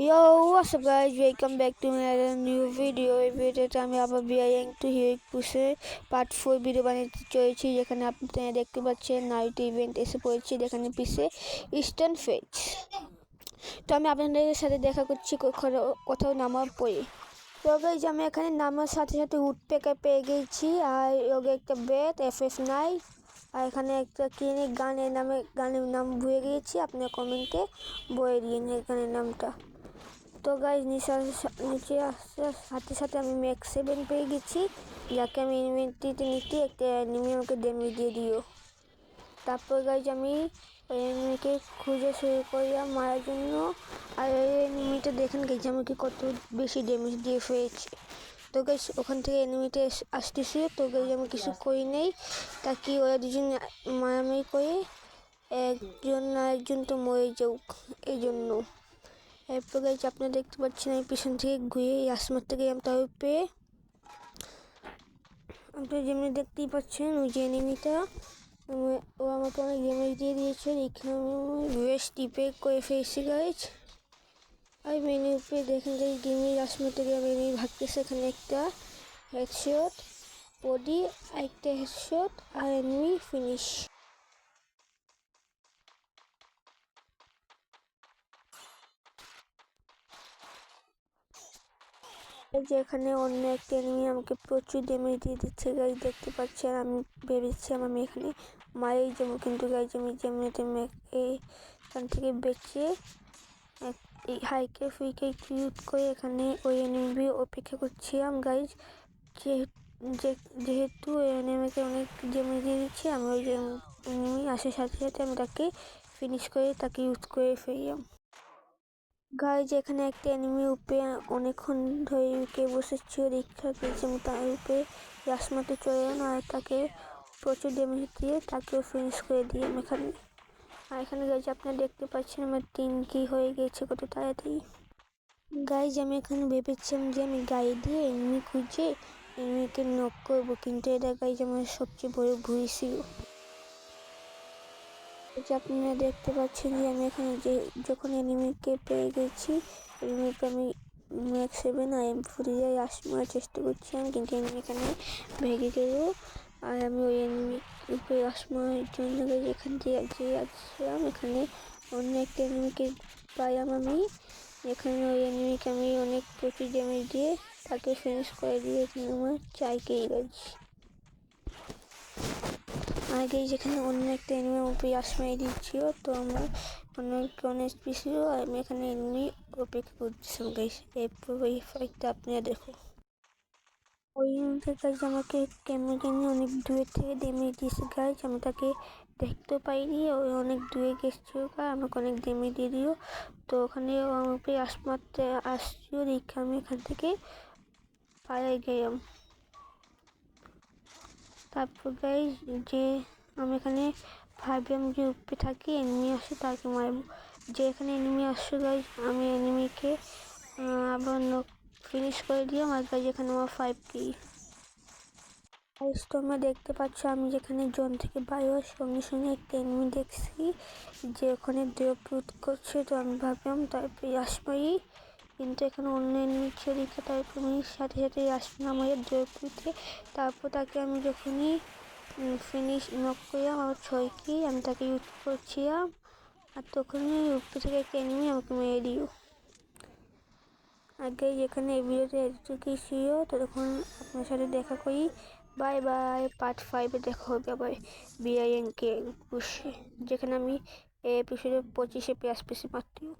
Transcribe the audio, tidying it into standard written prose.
Yo, what's up guys, welcome back to my new video. এই ভিডিওতে আমি আবার বিআইএং টু হিরোইক পুশে পার্ট 4 ভিডিও বানাতে চলেছি, যেখানে আপনারা দেখতে পাচ্ছেন নাইট ইভেন্ট এসে পড়েছে, যেখানে পিছে ইস্টার্ন ফেজ। তো আমি আপনাদের সাথে দেখা করছি কোথাও নামার পরে। তো গাইজ আমি এখানে নামার সাথে সাথে উডপেকার পেয়ে গেছি, আর ওকে একটা বেট FF9, আর এখানে একটা ক্লিনিক গানের নাম ভুলে গিয়েছি, আপনার কমেন্টে বলে দিন গানের নামটা। তো গাইজ নিচে আসার সাথে সাথে আমি ম্যাক্স 7 পেয়ে গেছি, যাকে আমি এনিমিটিতে নিতে একটা এনিমি আমাকে ড্যামেজ দিয়ে দিও। তারপর গাইজ আমি ওই এনিমিকে খুঁজে শুরু করলাম মারার জন্য, আর ওই এনিমিটা দেখেন গেছি আমাকে কত বেশি ড্যামেজ দিয়ে ফেলেছে। তো গাইজ ওখান থেকে এনিমিটা আসতেছিল, তো গাইজ আমি কিছু করি নেই, তাকে ওরা দুজন মারামারি করে একজন না একজন তো মরে যাক এই জন্য। এরপর গাইজ আপনারা দেখতে পাচ্ছেন আমি পিছন থেকে ঘুরে আসমার থেকে তার পেয়ে আপনারা যেমনি দেখতেই পাচ্ছেন ওই যে এনিমিটা ও আমাকে অনেক ড্যামেজ দিয়ে দিয়েছে। এখানে বেশ টিপে করে ফেলছি গাইজ। আর মেনু পেয়ে দেখেন যে গেমের আসমার থেকে মেনু ভাগতেছে, এখানে একটা হেডশট বডি, একটা হেডশট আর এনিমি ফিনিশ। যেখানে অন্য একটা এনিমি আমাকে প্রচুর ড্যামেজ দিয়ে দিচ্ছে গাইজ, দেখতে পাচ্ছেন। আমি ভেবেছিলাম আমি এখানে মারেই যাবো, কিন্তু গাইজ আমি যেমনি এখান থেকে বেঁচে এই হাইকে ফ্রিকে ইউজ করে এখানে ওই এনিমি অপেক্ষা করছিলাম গাইজ। যেহেতু ওই এনিমিকে অনেক ড্যামেজ দিয়ে দিচ্ছে, আমি ওই এনিমি আসার সাথে সাথে আমি তাকে ফিনিশ করে তাকে ইউজ করে ফেললাম গাইজ। এখানে একটা এনিমি উপরে অনেকক্ষণ ধরে উঠে বসেছিল, দেখতে পেয়েছি আমি তার উপরে রাসমাতে চলে এলাম, আর তাকে প্রচুর ড্যামেজ দিয়ে তাকেও ফিনিশ করে দিই আমি এখানে। আর এখানে গাইজ আপনারা দেখতে পাচ্ছেন আমার 3 কি হয়ে গেছে কত তাড়াতাড়ি। গাইজ আমি এখানে ভেবেছিলাম যে আমি গাড়ি দিয়ে এনিমি খুঁজে এনিমিকে নক করবো, কিন্তু এটা গাইজ আমার সবচেয়ে বড় ভুল ছিল। আপনারা দেখতে পাচ্ছেন যে আমি এখানে যখন এনিমিকে পেয়ে গেছি, এনিমিকে আমি ম্যাক্স 7 আর M4 দিয়ে মারার চেষ্টা করছিলাম, কিন্তু এনিমি এখানে ভেঙে গেল। আর আমি ওই এনিমি উপরে মারার জন্য এখান থেকে আসছিলাম, এখানে অন্য একটা এনিমিকে পাইলাম আমি। এখানে ওই এনিমিকে আমি অনেক প্রচুর ড্যামেজ দিয়ে তাকে ফিনিশ করে দিয়ে এখানে আমার চাইকেই গেছি। আগে যেখানে অন্য একটা এনিমি উপরে আসমাই দিচ্ছিল, তো আমার অনেক ছিল, আর আমি এখানে এনিমি অপেক্ষা করছিলাম গাইস। এরপর ওই ফাইটটা আপনারা দেখো। ওই এনিমিটার কাছে আমাকে কেমন জানি অনেক দূরের থেকে ড্যামেজ দিয়েছে গাইস, আমি তাকে দেখতে পাইনি, ওই অনেক দূরে গেছিল আমাকে অনেক ড্যামেজ দিয়ে দিও। তো ওখানে আমার উপরে আসমাতে আসছিল, দেখে আমি এখান থেকে পালাই গেলাম। তারপর গাইস যে আমি এখানে ভাবলাম যে উপরে থাকি এনিমি আসে তাকে মারবো, যে এখানে এনিমি আসছে গাইস আমি এনিমিকে আবার ফিনিশ করে দিলাম। আর গাইস এখানে আমার 5 কি গাইস তোমরা দেখতে পাচ্ছ আমি যেখানে জোন থেকে বাইরে হওয়ার সঙ্গে সঙ্গে একটা এনিমি দেখছি যে ওখানে ড্রপ করছে, তো আমি ভাবলাম তারপরে আসবাই, কিন্তু এখানে অন্য এনিমি ছিল দেখে তারপর আমি সাথে সাথে আসলাম আমাদের ড্রপ করতে। তারপর তাকে আমি যখনই ফিনিশ নক করলাম আমার 6 কি, আমি তাকে ইউজ করছিলাম, আর তখনই উপর থেকে একটা এনিমি আমাকে মেরে দিও। আগে যেখানে এই ভিডিওতে এতটুকুই ছিল, তখন আপনার সাথে দেখা করি। বাই বাই, পার্ট 5 দেখা হবে আবার বিআইএনকে পুষে, যেখানে আমি এপিসোডে 25 মারতেও।